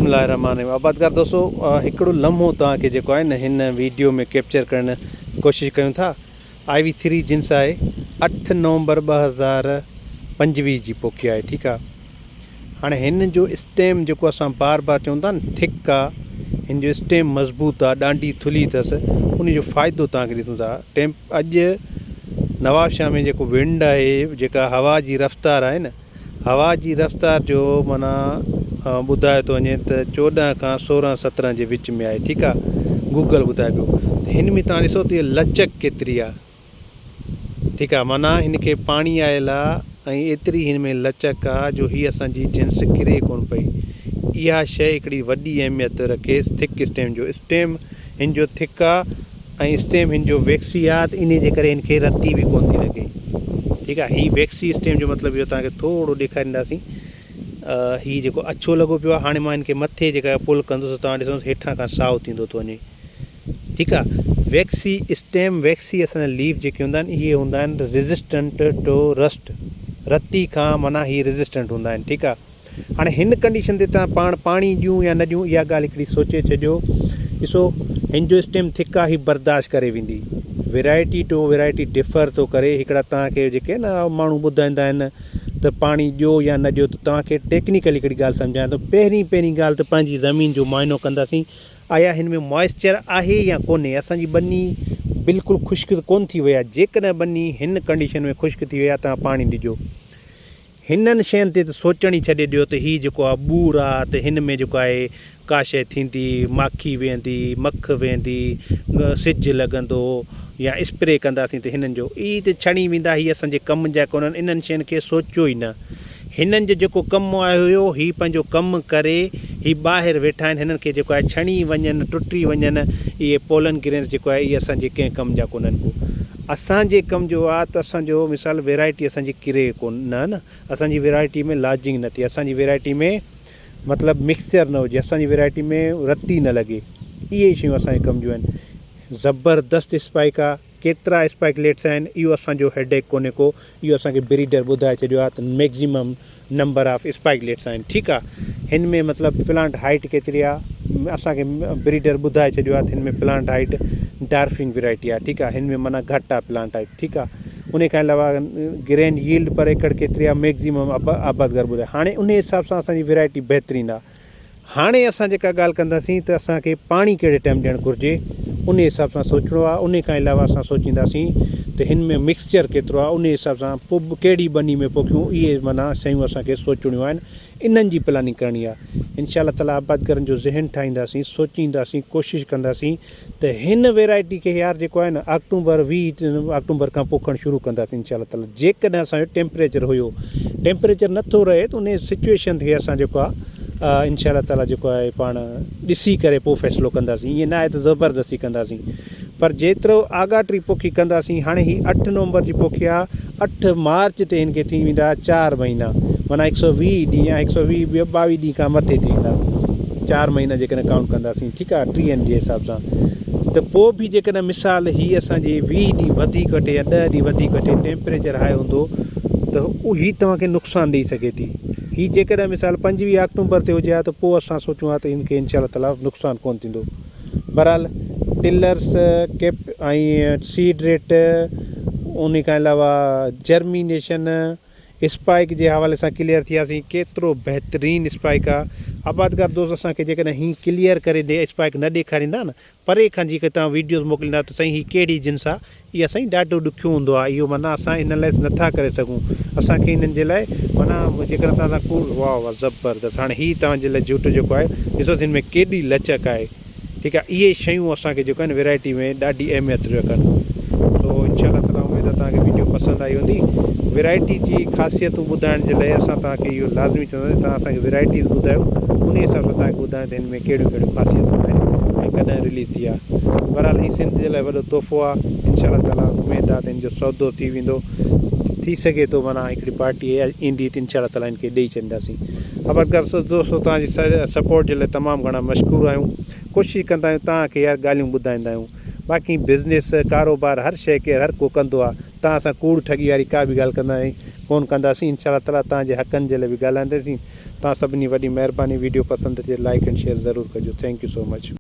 बिस्मिल्लाहिर्रहमानिर्रहीम। आबादगार दोस्तों, हिकिड़ो लम्हो तव्हांखे जेको आहे न हिन वीडियो में कैप्चर करण कोशिशि कयूं था। IV3 जिन्स आहे, 8 नवंबर 2025 जी पोखी आहे। ठीकु आहे। हाणे हिन जो स्टेम जेको असां बार बार चऊं था न, थिक आहे, हिन जो स्टेम मज़बूत आहे, ॾाढी थुली अथसि। उन जो फ़ाइदो तव्हांखे ॾिसूं था। अॼु नवाबशाह में जेको विंड आहे, जेका हवा जी रफ़्तार आहे न, हवा जी रफ़्तार जो माना ॿुधाए थो वञे त 14 खां 16 17 जे विच में आहे। ठीकु आहे। गूगल ॿुधाए पियो। हिन में तव्हां ॾिसो त इहा लचक केतिरी आहे। ठीकु आहे। माना हिन खे पाणी आयल आहे ऐं एतिरी हिन में लचक आहे जो हीअ असांजी जिन्स किरे कोन पई। इहा शइ हिकिड़ी वॾी अहमियत रखे थिक स्टेम जो। स्टेम हिन जो थिक आहे ऐं स्टेम हिन जो वैक्सी आहे, त इन जे करे हिन खे रती बि कोन थी लॻे। ठीकु आहे। हीअ वैक्सी स्टेम जो मतिलबु इहो तव्हांखे थोरो ॾेखारींदासीं। हीअ जेको अछो लॻो पियो आहे, हाणे मां हिनखे मथे जेका पुल कंदुसि, तव्हां ॾिसो हेठां खां साओ थींदो थो वञे। ठीकु आहे। वैक्सी स्टेम, वैक्सी असांजा लीफ जेके हूंदा आहिनि, इहे हूंदा आहिनि रेज़िस्टेंट टू रस्ट। रती खां माना हीअ रेज़िस्टेंट हूंदा आहिनि। ठीकु आहे। हाणे हिन कंडीशन ते तव्हां पाणी ॾियूं या न ॾियूं, इहा ॻाल्हि हिकिड़ी सोचे छॾियो। ॾिसो, हिन जो स्टेम थिक आहे, हीअ बर्दाश्त करे वेंदी। वैरायटी टू वैरायटी डिफर थो करे। हिकिड़ा तव्हांखे जेके न माण्हू ॿुधाईंदा आहिनि त पाणी ॾियो या न ॾियो, त तव्हांखे टेक्निकली हिकिड़ी ॻाल्हि सम्झायां थो। पहिरीं ॻाल्हि त पंहिंजी ज़मीन जो मुआइनो कंदासीं, आया हिन में मॉइस्चर आहे या कोन्हे। असांजी बनी बिल्कुलु ख़ुश्क कोन थी वई आहे। जेकॾहिं बनी हिन कंडीशन में ख़ुश्क थी वई आहे, तव्हां पाणी ॾिजो। हिननि शयुनि ते त सोचण ई छॾे ॾियो त हीअ जेको आहे बूर आहे, त हिन में जेको आहे का शइ थींदी, माखी वेहंदी, मख वेहंदी, सिज लॻंदो या स्प्रे कंदासीं त हिननि जो ई त छणी वेंदा। हीअ असांजे कम जा कोन्हनि। इन्हनि शयुनि खे सोचियो ई न। हिननि जो जेको कमु आयो हुयो, हीअ पंहिंजो कमु करे हीअ ॿाहिरि वेठा आहिनि। हिननि खे जेको आहे छणी वञनि, टुटी वञनि, इहे पोलन ग्रेन्स जेको आहे इहे असांजे कंहिं कम जा कोन्हनि को। असांजे कम जो आहे त असांजो मिसाल वैरायटी असांजी किरे कोन न असांजी वैरायटी में लार्जिंग न थिए, असांजी वैरायटी में मतिलबु मिक्सचर न हुजे, असांजी वैरायटी में रती न लॻे। इहे शयूं असांजे कम जूं आहिनि। ज़बरदस्त स्पाइक आहे। केतिरा स्पाइकलेट्स आहिनि, इहो असांजो हेडेक कोन्हे को। इहो असांखे ब्रीडर ॿुधाए छॾियो आहे त मैक्सिमम नंबर ऑफ स्पाइकलेट्स आहिनि। ठीकु आहे। हिन में मतिलबु प्लांट हाइट केतिरी आहे, असांखे ब्रीडर ॿुधाए छॾियो आहे त हिन में प्लांट हाइट डार्फिंग वैरायटी आहे। ठीकु आहे। हिन में माना घटि आहे प्लांट हाइट। ठीकु आहे। उन खां अलावा ग्रेन यील्ड पर एकड़ केतिरी आहे, मैक्सिमम आबादगार ॿुधाए। हाणे उन हिसाब सां असांजी वैरायटी बहितरीनु आहे। हाणे असां जेका ॻाल्हि कंदासीं त असांखे पाणी कहिड़े टाइम ॾियणु घुरिजे, उन हिसाब सां सोचिणो आहे। उन खां अलावा असां सोचींदासीं त हिन में मिक्सचर केतिरो आहे, उन हिसाब सां पोइ कहिड़ी बनी में पोखियूं, इहे माना शयूं असांखे सोचणियूं आहिनि। इन्हनि जी प्लानिंग करणी आहे। इंशाअल्लाह ताला आबादगारनि जो ज़हन ठाहींदासीं, सोचींदासीं, कोशिशि कंदासीं त हिन वैरायटी खे यार जेको आहे न अक्टूबर 20 अक्टूबर खां पोखणु शुरू कंदासीं इंशाअल्लाह ताला। जेकॾहिं असांजो टेम्परेचर हुयो, टेम्परेचर नथो रहे त उन सिचुएशन खे असां जेको आहे इंशाअल्लाह ताला जेको आहे पाण ॾिसी करे पोइ फ़ैसिलो कंदासीं। ईअं न आहे त ज़बरदस्ती कंदासीं, पर जेतिरो आगाटी पोखी कंदासीं। हाणे ही 8 नवंबर जी पोखी आहे, 8 मार्च ते हिन खे थी वेंदा 4 महीना, माना 120 ॾींहं या 122 ॾींहं खां मथे थी वेंदा। 4 महीना जेकॾहिं काउंट कंदासीं। ठीकु आहे। 30 जे हिसाब सां त पोइ बि जेकॾहिं मिसाल हीअ असांजे 20 ॾींहं वधीक वठे या 10 ॾींहं वधीक वठे, टेम्परेचर हाई हूंदो त हीअ तव्हांखे नुक़सानु ॾेई सघे थी। हीअ जेकॾहिं मिसाल 25 अक्टूबर ते हुजे हा, त पोइ असां सोचूं हा त हिनखे इंशाअल्लाह ताला नुक़सानु कोन थींदो। बहरहाल टिलर्स कैप ऐं सीड रेट, उन खां अलावा जर्मिनेशन, स्पाइक जे हवाले सां क्लियर थियासीं। केतिरो बहितरीनु स्पाइक आहे। आबादगार दोस्त असांखे जेकॾहिं हीअं क्लियर करे स्पाइक न ॾेखारींदा न, परे खां जेके तव्हां वीडियोज़ मोकिलींदा त साईं हीअ कहिड़ी जिन्स आहे, इहा साईं ॾाढो ॾुखियो हूंदो आहे। इहो माना असां एनालाइज़ नथा करे सघूं। असांखे हिननि जे लाइ माना जेकॾहिं तव्हां वाह वाह ज़बरदस्त। हाणे हीअ तव्हांजे लाइ झूठ जेको आहे, ॾिसो हिन में केॾी लचक आहे। ठीकु आहे। इहे शयूं असांखे जेको आहे न वैरायटी में ॾाढी अहमियत रखनि। तो इंशाअल्लाह ताला उमेदु आहे तव्हांखे वीडियो पसंदि आई हूंदी। वैरायटी जी ख़ासियतूं ॿुधाइण जे लाइ असां तव्हांखे इहो लाज़मी चवंदासीं, तव्हां असांखे वैरायटीज़ ॿुधायो, उन हिसाब सां तव्हांखे ॿुधायो त हिन में कहिड़ियूं कहिड़ियूं ख़ासियतूं आहिनि ऐं कॾहिं रिलीज़ थी आहे। बहरहाल हीअ सिंध जे लाइ वॾो तोहफ़ो आहे। इंशाअल्लाह ताला उमेदु आहे त हिन जो सौदो थी वेंदो। थी सघे थो माना हिकिड़ी पार्टी ईंदी त इंशाअल्लाह ताला हिनखे ॾेई छॾींदासीं। आबादगार दोस्तों, तव्हांजी सपोर्ट जे लाइ तमामु घणा मशकूर आहियूं। कोशिशि कंदा आहियूं तव्हांखे यार ॻाल्हियूं ॿुधाईंदा आहियूं। बाक़ी बिज़नेस, कारोबार, हर शइ खे हर को कंदो आहे। तव्हां सां कूड़ ठगी वारी का बि ॻाल्हि कोन कंदासीं। इंशाअल्लाह ताला तव्हांजे हक़नि जे लाइ बि ॻाल्हाईंदासीं। तव्हां सभिनी वॾी महिरबानी। वीडियो पसंदि अचे लाइक एंड शेयर ज़रूरु कजो। Thank you so much.